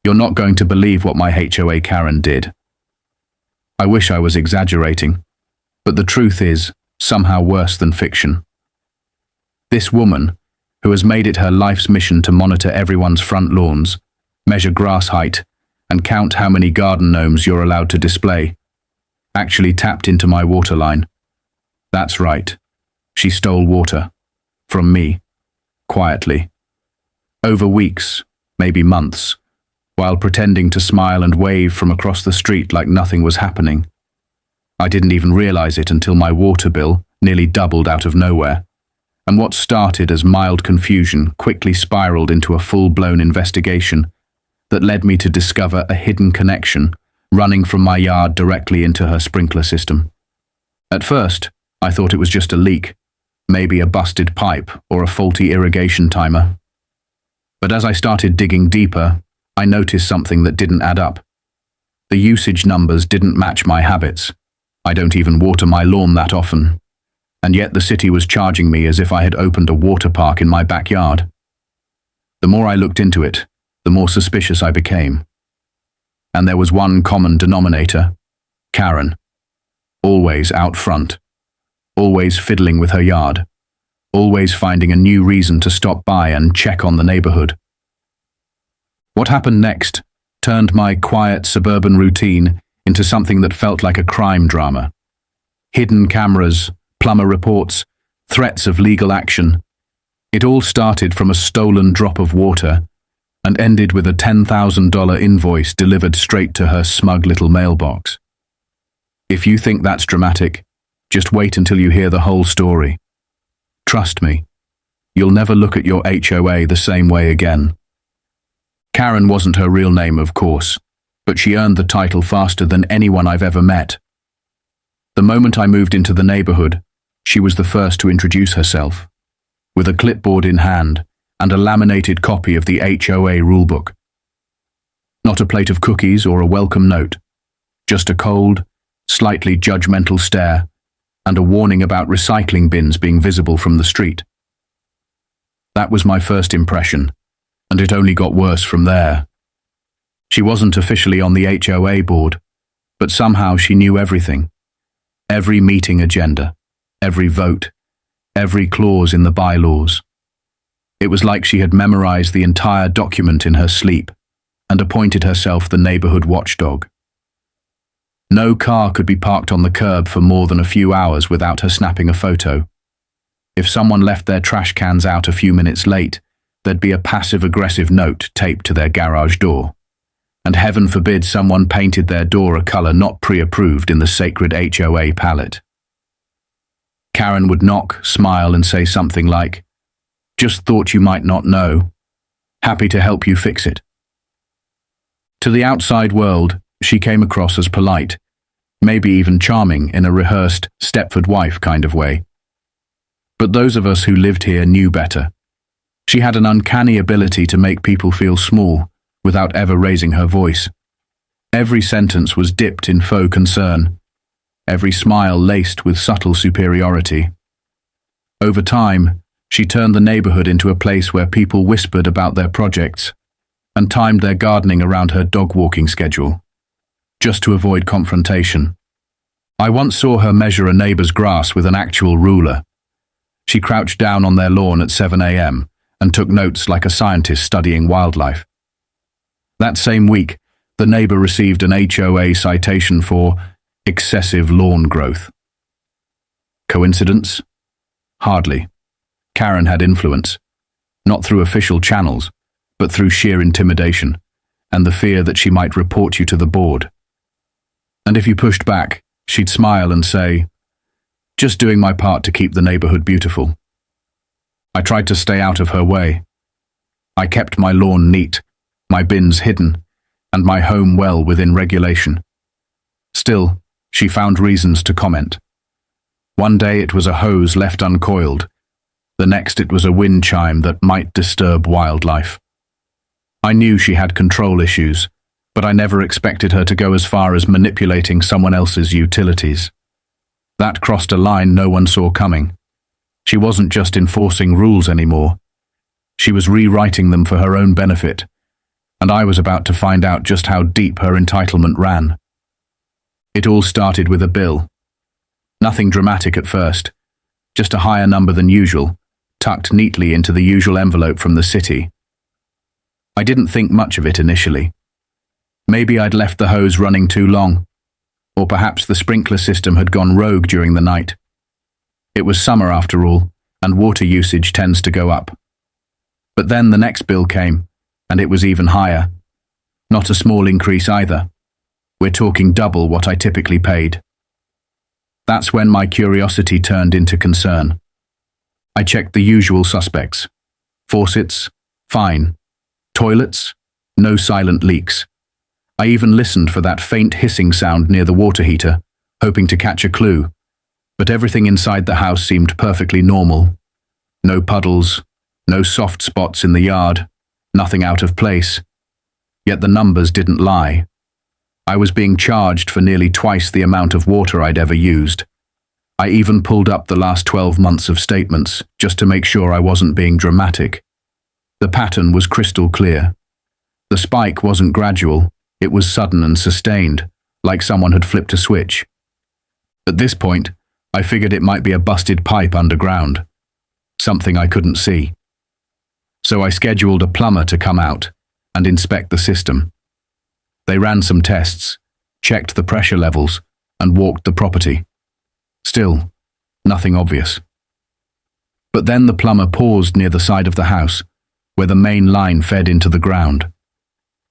You're not going to believe what my HOA Karen did. I wish I was exaggerating, but the truth is somehow worse than fiction. This woman, who has made it her life's mission to monitor everyone's front lawns, measure grass height, and count how many garden gnomes you're allowed to display, actually tapped into my water line. That's right. She stole water. From me. Quietly. Over weeks, maybe months, while pretending to smile and wave from across the street like nothing was happening. I didn't even realize it until my water bill nearly doubled out of nowhere, and what started as mild confusion quickly spiraled into a full-blown investigation that led me to discover a hidden connection running from my yard directly into her sprinkler system. At first, I thought it was just a leak, maybe a busted pipe or a faulty irrigation timer. But as I started digging deeper, I noticed something that didn't add up. The usage numbers didn't match my habits. I don't even water my lawn that often. And yet the city was charging me as if I had opened a water park in my backyard. The more I looked into it, the more suspicious I became. And there was one common denominator: Karen. Always out front. Always fiddling with her yard. Always finding a new reason to stop by and check on the neighborhood. What happened next turned my quiet suburban routine into something that felt like a crime drama. Hidden cameras, plumber reports, threats of legal action. It all started from a stolen drop of water and ended with a $10,000 invoice delivered straight to her smug little mailbox. If you think that's dramatic, just wait until you hear the whole story. Trust me, you'll never look at your HOA the same way again. Karen wasn't her real name, of course, but she earned the title faster than anyone I've ever met. The moment I moved into the neighborhood, she was the first to introduce herself, with a clipboard in hand and a laminated copy of the HOA rulebook. Not a plate of cookies or a welcome note, just a cold, slightly judgmental stare and a warning about recycling bins being visible from the street. That was my first impression, and it only got worse from there. She wasn't officially on the HOA board, but somehow she knew everything. Every meeting agenda, every vote, every clause in the bylaws. It was like she had memorized the entire document in her sleep and appointed herself the neighborhood watchdog. No car could be parked on the curb for more than a few hours without her snapping a photo. If someone left their trash cans out a few minutes late, there'd be a passive-aggressive note taped to their garage door. And heaven forbid someone painted their door a color not pre-approved in the sacred HOA palette. Karen would knock, smile, and say something like, "Just thought you might not know. Happy to help you fix it." To the outside world, she came across as polite, maybe even charming in a rehearsed Stepford wife kind of way. But those of us who lived here knew better. She had an uncanny ability to make people feel small without ever raising her voice. Every sentence was dipped in faux concern, every smile laced with subtle superiority. Over time, she turned the neighborhood into a place where people whispered about their projects and timed their gardening around her dog walking schedule, just to avoid confrontation. I once saw her measure a neighbor's grass with an actual ruler. She crouched down on their lawn at 7 a.m. and took notes like a scientist studying wildlife. That same week, the neighbor received an HOA citation for excessive lawn growth. Coincidence? Hardly. Karen had influence, not through official channels, but through sheer intimidation and the fear that she might report you to the board. And if you pushed back, she'd smile and say, "Just doing my part to keep the neighborhood beautiful." I tried to stay out of her way. I kept my lawn neat, my bins hidden, and my home well within regulation. Still, she found reasons to comment. One day it was a hose left uncoiled. The next it was a wind chime that might disturb wildlife. I knew she had control issues, but I never expected her to go as far as manipulating someone else's utilities. That crossed a line no one saw coming. She wasn't just enforcing rules anymore. She was rewriting them for her own benefit, and I was about to find out just how deep her entitlement ran. It all started with a bill. Nothing dramatic at first, just a higher number than usual, tucked neatly into the usual envelope from the city. I didn't think much of it initially. Maybe I'd left the hose running too long, or perhaps the sprinkler system had gone rogue during the night. It was summer after all, and water usage tends to go up. But then the next bill came, and it was even higher. Not a small increase either. We're talking double what I typically paid. That's when my curiosity turned into concern. I checked the usual suspects. Faucets, fine. Toilets, no silent leaks. I even listened for that faint hissing sound near the water heater, hoping to catch a clue. But everything inside the house seemed perfectly normal. No puddles, no soft spots in the yard, nothing out of place. Yet the numbers didn't lie. I was being charged for nearly twice the amount of water I'd ever used. I even pulled up the last 12 months of statements just to make sure I wasn't being dramatic. The pattern was crystal clear. The spike wasn't gradual, it was sudden and sustained, like someone had flipped a switch. At this point, I figured it might be a busted pipe underground, something I couldn't see. So I scheduled a plumber to come out and inspect the system. They ran some tests, checked the pressure levels, and walked the property. Still, nothing obvious. But then the plumber paused near the side of the house, where the main line fed into the ground.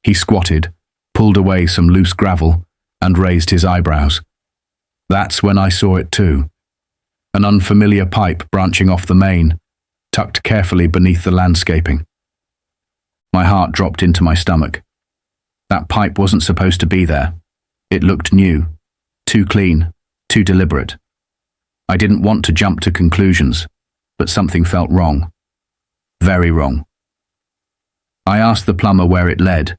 He squatted, pulled away some loose gravel, and raised his eyebrows. That's when I saw it too. An unfamiliar pipe branching off the main, tucked carefully beneath the landscaping. My heart dropped into my stomach. That pipe wasn't supposed to be there. It looked new, too clean, too deliberate. I didn't want to jump to conclusions, but something felt wrong. Very wrong. I asked the plumber where it led,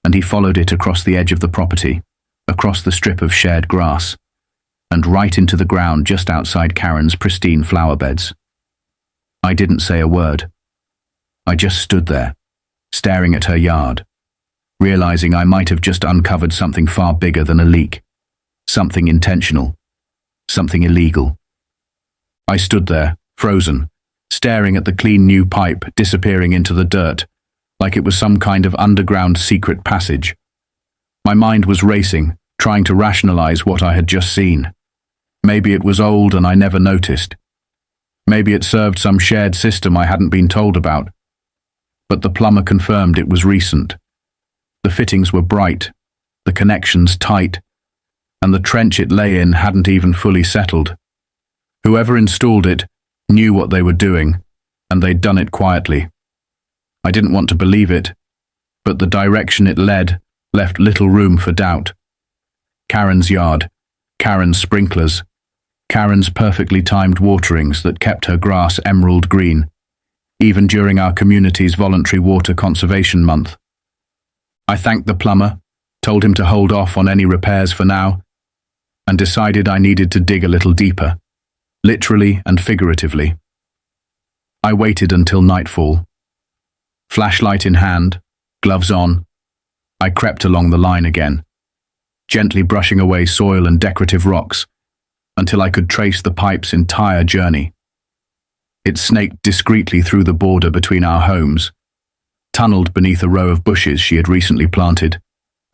and he followed it across the edge of the property, across the strip of shared grass, and right into the ground just outside Karen's pristine flower beds. I didn't say a word. I just stood there, staring at her yard, realizing I might have just uncovered something far bigger than a leak, something intentional, something illegal. I stood there, frozen, staring at the clean new pipe disappearing into the dirt, like it was some kind of underground secret passage. My mind was racing, trying to rationalize what I had just seen. Maybe it was old and I never noticed. Maybe it served some shared system I hadn't been told about. But the plumber confirmed it was recent. The fittings were bright, the connections tight, and the trench it lay in hadn't even fully settled. Whoever installed it knew what they were doing, and they'd done it quietly. I didn't want to believe it, but the direction it led left little room for doubt. Karen's yard, Karen's sprinklers, Karen's perfectly timed waterings that kept her grass emerald green, even during our community's voluntary water conservation month. I thanked the plumber, told him to hold off on any repairs for now, and decided I needed to dig a little deeper, literally and figuratively. I waited until nightfall. Flashlight in hand, gloves on, I crept along the line again, gently brushing away soil and decorative rocks until I could trace the pipe's entire journey. It snaked discreetly through the border between our homes, tunneled beneath a row of bushes she had recently planted,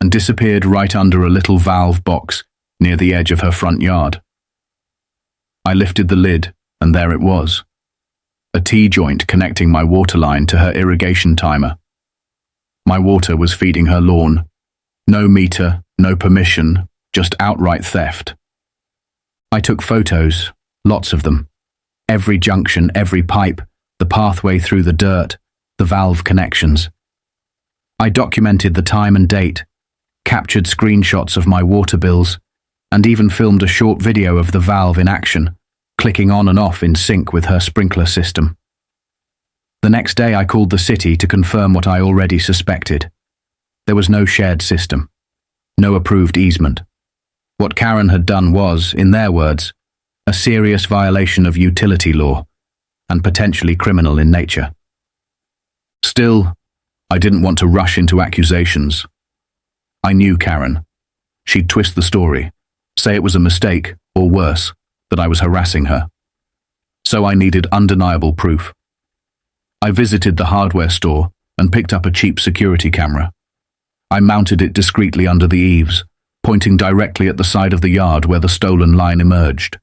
and disappeared right under a little valve box near the edge of her front yard. I lifted the lid, and there it was. A T-joint connecting my water line to her irrigation timer. My water was feeding her lawn. No meter, no permission, just outright theft. I took photos, lots of them. Every junction, every pipe, the pathway through the dirt, the valve connections. I documented the time and date, captured screenshots of my water bills, and even filmed a short video of the valve in action, clicking on and off in sync with her sprinkler system. The next day I called the city to confirm what I already suspected. There was no shared system, no approved easement. What Karen had done was, in their words, a serious violation of utility law and potentially criminal in nature. Still, I didn't want to rush into accusations. I knew Karen. She'd twist the story, say it was a mistake, or worse, that I was harassing her. So I needed undeniable proof. I visited the hardware store and picked up a cheap security camera. I mounted it discreetly under the eaves, pointing directly at the side of the yard where the stolen line emerged.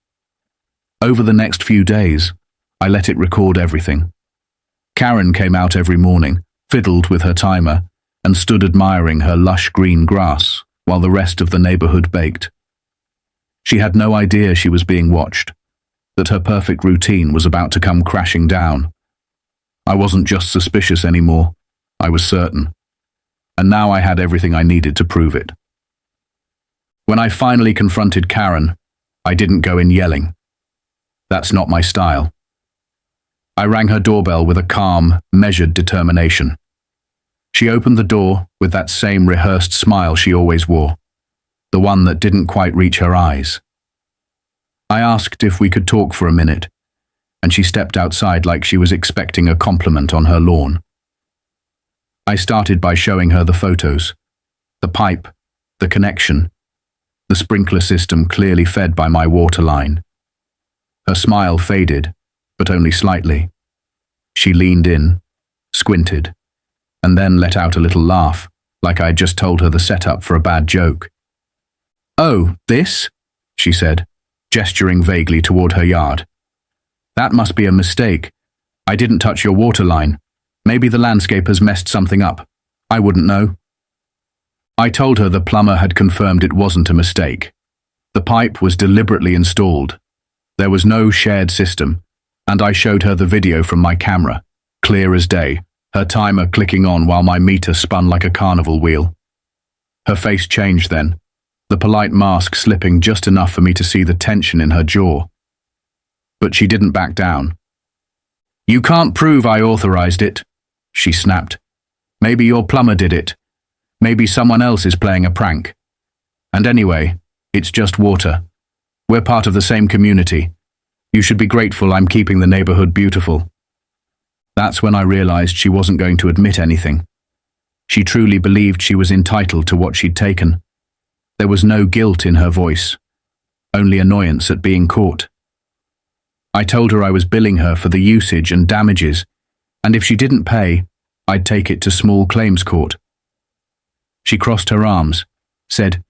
Over the next few days, I let it record everything. Karen came out every morning, fiddled with her timer, and stood admiring her lush green grass while the rest of the neighborhood baked. She had no idea she was being watched, that her perfect routine was about to come crashing down. I wasn't just suspicious anymore, I was certain. And now I had everything I needed to prove it. When I finally confronted Karen, I didn't go in yelling. That's not my style. I rang her doorbell with a calm, measured determination. She opened the door with that same rehearsed smile she always wore, the one that didn't quite reach her eyes. I asked if we could talk for a minute, and she stepped outside like she was expecting a compliment on her lawn. I started by showing her the photos, the pipe, the connection, the sprinkler system clearly fed by my water line. Her smile faded, but only slightly. She leaned in, squinted, and then let out a little laugh, like I had just told her the setup for a bad joke. "Oh, this?" she said, gesturing vaguely toward her yard. "That must be a mistake. I didn't touch your water line. Maybe the landscaper's messed something up. I wouldn't know." I told her the plumber had confirmed it wasn't a mistake. The pipe was deliberately installed. There was no shared system, and I showed her the video from my camera, clear as day, her timer clicking on while my meter spun like a carnival wheel. Her face changed then, the polite mask slipping just enough for me to see the tension in her jaw. But she didn't back down. "You can't prove I authorized it," she snapped. "Maybe your plumber did it. Maybe someone else is playing a prank. And anyway, it's just water. We're part of the same community. You should be grateful I'm keeping the neighborhood beautiful." That's when I realized she wasn't going to admit anything. She truly believed she was entitled to what she'd taken. There was no guilt in her voice, only annoyance at being caught. I told her I was billing her for the usage and damages, and if she didn't pay, I'd take it to small claims court. She crossed her arms, said,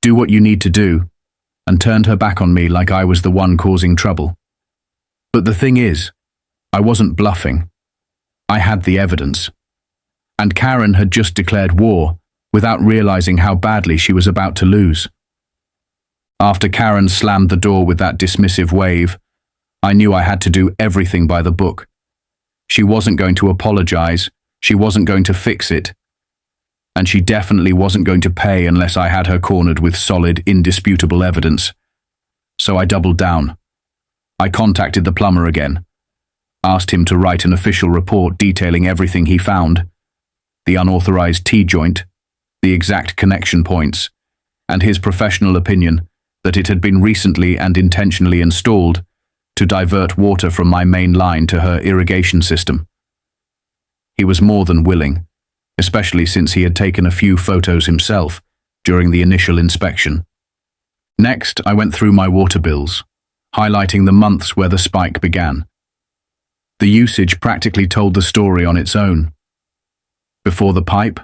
"Do what you need to do," and turned her back on me like I was the one causing trouble. But the thing is, I wasn't bluffing. I had the evidence. And Karen had just declared war without realizing how badly she was about to lose. After Karen slammed the door with that dismissive wave, I knew I had to do everything by the book. She wasn't going to apologize, she wasn't going to fix it, and she definitely wasn't going to pay unless I had her cornered with solid, indisputable evidence. So I doubled down. I contacted the plumber again, asked him to write an official report detailing everything he found, the unauthorized T-joint, the exact connection points, and his professional opinion that it had been recently and intentionally installed to divert water from my main line to her irrigation system. He was more than willing, especially since he had taken a few photos himself during the initial inspection. Next, I went through my water bills, highlighting the months where the spike began. The usage practically told the story on its own. Before the pipe,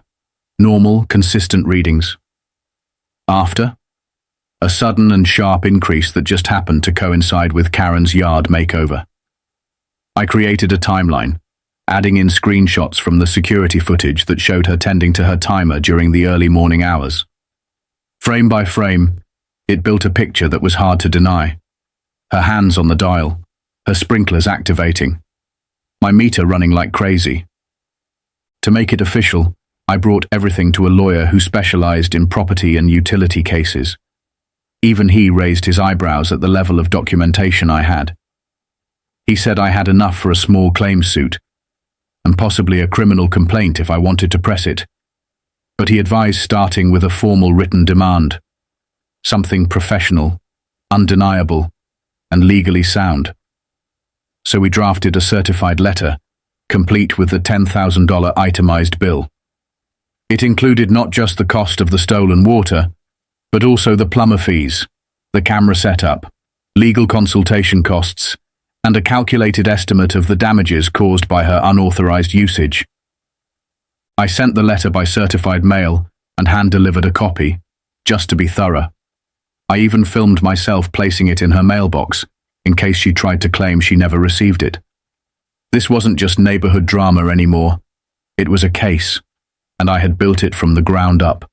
normal, consistent readings. After, a sudden and sharp increase that just happened to coincide with Karen's yard makeover. I created a timeline, adding in screenshots from the security footage that showed her tending to her timer during the early morning hours. Frame by frame, it built a picture that was hard to deny. Her hands on the dial, her sprinklers activating, my meter running like crazy. To make it official, I brought everything to a lawyer who specialized in property and utility cases. Even he raised his eyebrows at the level of documentation I had. He said I had enough for a small claims suit, and possibly a criminal complaint if I wanted to press it. But he advised starting with a formal written demand, something professional, undeniable, and legally sound. So we drafted a certified letter, complete with the $10,000 itemized bill. It included not just the cost of the stolen water, but also the plumber fees, the camera setup, legal consultation costs, and a calculated estimate of the damages caused by her unauthorized usage. I sent the letter by certified mail and hand-delivered a copy, just to be thorough. I even filmed myself placing it in her mailbox, in case she tried to claim she never received it. This wasn't just neighborhood drama anymore. It was a case, and I had built it from the ground up.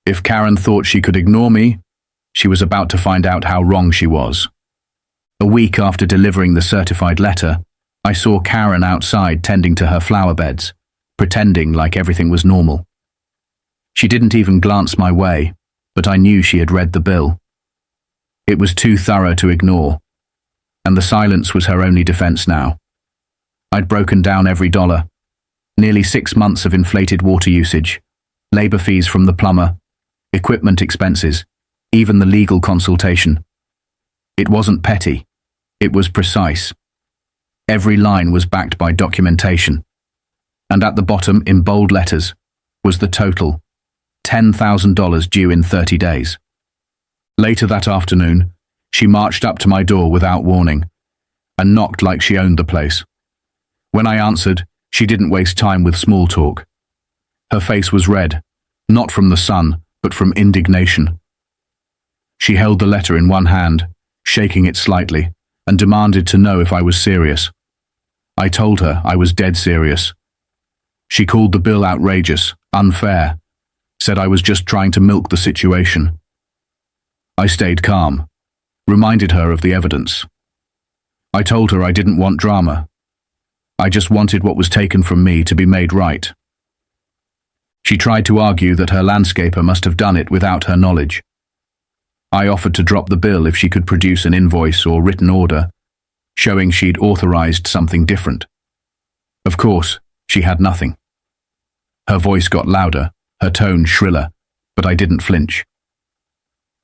If Karen thought she could ignore me, she was about to find out how wrong she was. A week after delivering the certified letter, I saw Karen outside tending to her flower beds, pretending like everything was normal. She didn't even glance my way, but I knew she had read the bill. It was too thorough to ignore, and the silence was her only defense now. I'd broken down every dollar. Nearly 6 months of inflated water usage, labor fees from the plumber, equipment expenses, even the legal consultation. It wasn't petty. It was precise. Every line was backed by documentation. And at the bottom, in bold letters, was the total, $10,000 due in 30 days. Later that afternoon, she marched up to my door without warning and knocked like she owned the place. When I answered, she didn't waste time with small talk. Her face was red, not from the sun, but from indignation. She held the letter in one hand, shaking it slightly, and demanded to know if I was serious. I told her I was dead serious. She called the bill outrageous, unfair, said I was just trying to milk the situation. I stayed calm, reminded her of the evidence. I told her I didn't want drama. I just wanted what was taken from me to be made right. She tried to argue that her landscaper must have done it without her knowledge. I offered to drop the bill if she could produce an invoice or written order, showing she'd authorized something different. Of course, she had nothing. Her voice got louder, her tone shriller, but I didn't flinch.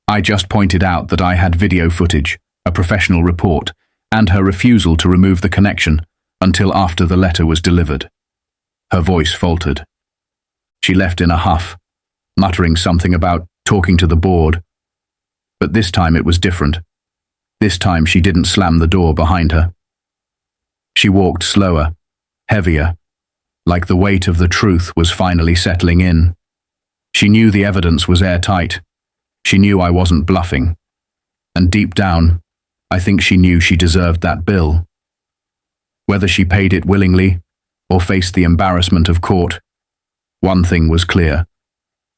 I just pointed out that I had video footage, a professional report, and her refusal to remove the connection until after the letter was delivered. Her voice faltered. She left in a huff, muttering something about talking to the board. But this time it was different. This time she didn't slam the door behind her. She walked slower, heavier, like the weight of the truth was finally settling in. She knew the evidence was airtight. She knew I wasn't bluffing. And deep down, I think she knew she deserved that bill. Whether she paid it willingly or faced the embarrassment of court, one thing was clear.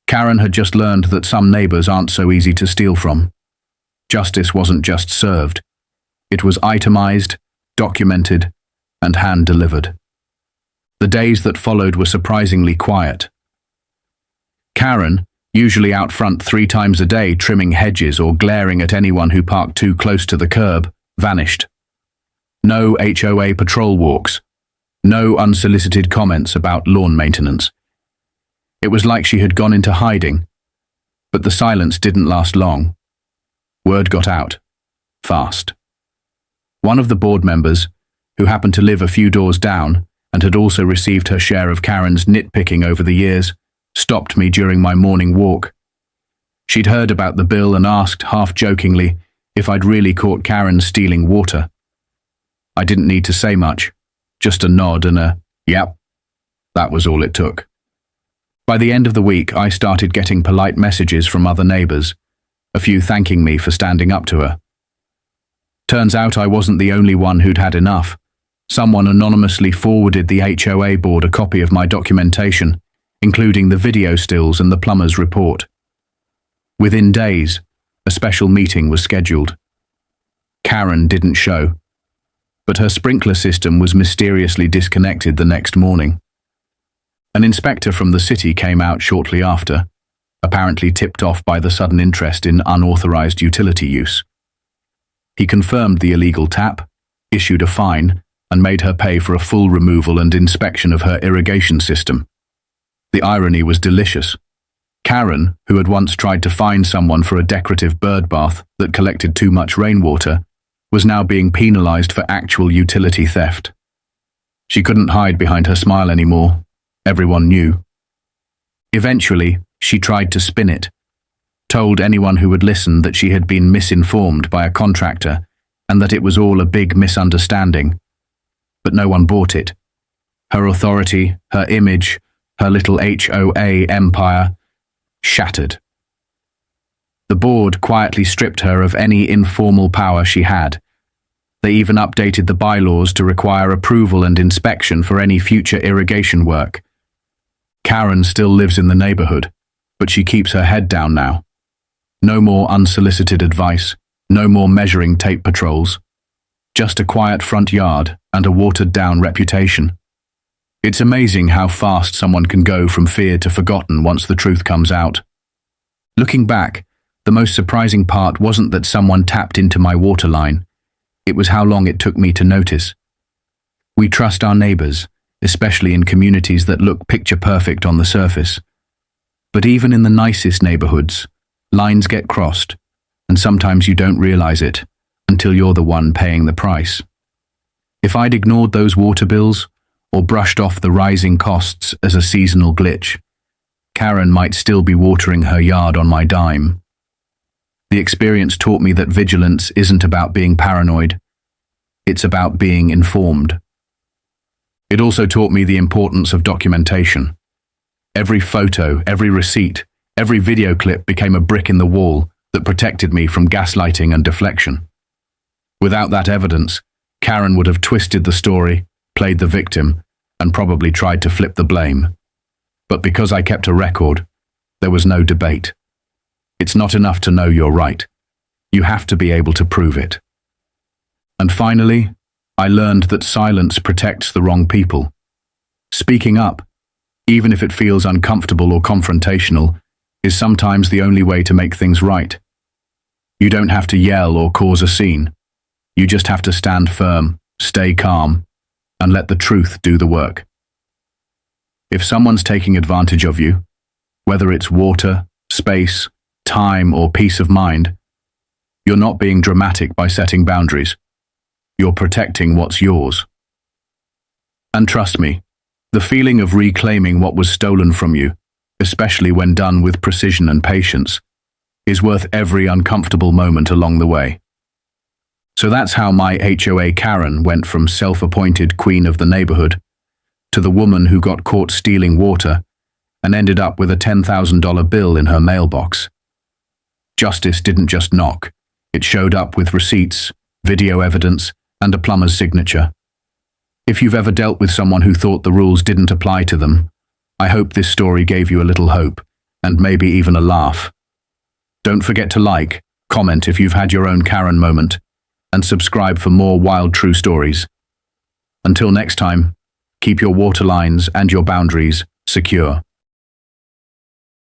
Karen had just learned that some neighbors aren't so easy to steal from. Justice wasn't just served. It was itemized, documented, and hand-delivered. The days that followed were surprisingly quiet. Karen, usually out front 3 times a day trimming hedges or glaring at anyone who parked too close to the curb, vanished. No HOA patrol walks. No unsolicited comments about lawn maintenance. It was like she had gone into hiding, but the silence didn't last long. Word got out, fast. One of the board members, who happened to live a few doors down and had also received her share of Karen's nitpicking over the years, stopped me during my morning walk. She'd heard about the bill and asked, half-jokingly, if I'd really caught Karen stealing water. I didn't need to say much, just a nod and a, yep. That was all it took. By the end of the week, I started getting polite messages from other neighbors, a few thanking me for standing up to her. Turns out I wasn't the only one who'd had enough. Someone anonymously forwarded the HOA board a copy of my documentation, including the video stills and the plumber's report. Within days, a special meeting was scheduled. Karen didn't show, but her sprinkler system was mysteriously disconnected the next morning. An inspector from the city came out shortly after, apparently tipped off by the sudden interest in unauthorized utility use. He confirmed the illegal tap, issued a fine, and made her pay for a full removal and inspection of her irrigation system. The irony was delicious. Karen, who had once tried to fine someone for a decorative bird bath that collected too much rainwater, was now being penalized for actual utility theft. She couldn't hide behind her smile anymore. Everyone knew. Eventually, she tried to spin it, told anyone who would listen that she had been misinformed by a contractor and that it was all a big misunderstanding. But no one bought it. Her authority, her image, her little HOA empire shattered. The board quietly stripped her of any informal power she had. They even updated the bylaws to require approval and inspection for any future irrigation work. Karen still lives in the neighborhood, but she keeps her head down now. No more unsolicited advice, no more measuring tape patrols. Just a quiet front yard and a watered-down reputation. It's amazing how fast someone can go from fear to forgotten once the truth comes out. Looking back, the most surprising part wasn't that someone tapped into my water line. It was how long it took me to notice. We trust our neighbors, especially in communities that look picture perfect on the surface. But even in the nicest neighborhoods, lines get crossed, and sometimes you don't realize it until you're the one paying the price. If I'd ignored those water bills or brushed off the rising costs as a seasonal glitch, Karen might still be watering her yard on my dime. The experience taught me that vigilance isn't about being paranoid. It's about being informed. It also taught me the importance of documentation. Every photo, every receipt, every video clip became a brick in the wall that protected me from gaslighting and deflection. Without that evidence, Karen would have twisted the story, played the victim, and probably tried to flip the blame. But because I kept a record, there was no debate. It's not enough to know you're right. You have to be able to prove it. And finally, I learned that silence protects the wrong people. Speaking up, even if it feels uncomfortable or confrontational, is sometimes the only way to make things right. You don't have to yell or cause a scene. You just have to stand firm, stay calm, and let the truth do the work. If someone's taking advantage of you, whether it's water, space, time, or peace of mind, you're not being dramatic by setting boundaries. You're protecting what's yours. And trust me, the feeling of reclaiming what was stolen from you, especially when done with precision and patience, is worth every uncomfortable moment along the way. So that's how my HOA Karen went from self-appointed queen of the neighborhood to the woman who got caught stealing water and ended up with a $10,000 bill in her mailbox. Justice didn't just knock. It showed up with receipts, video evidence, and a plumber's signature. If you've ever dealt with someone who thought the rules didn't apply to them, I hope this story gave you a little hope, and maybe even a laugh. Don't forget to like, comment if you've had your own Karen moment, and subscribe for more wild true stories. Until next time, keep your water lines and your boundaries secure.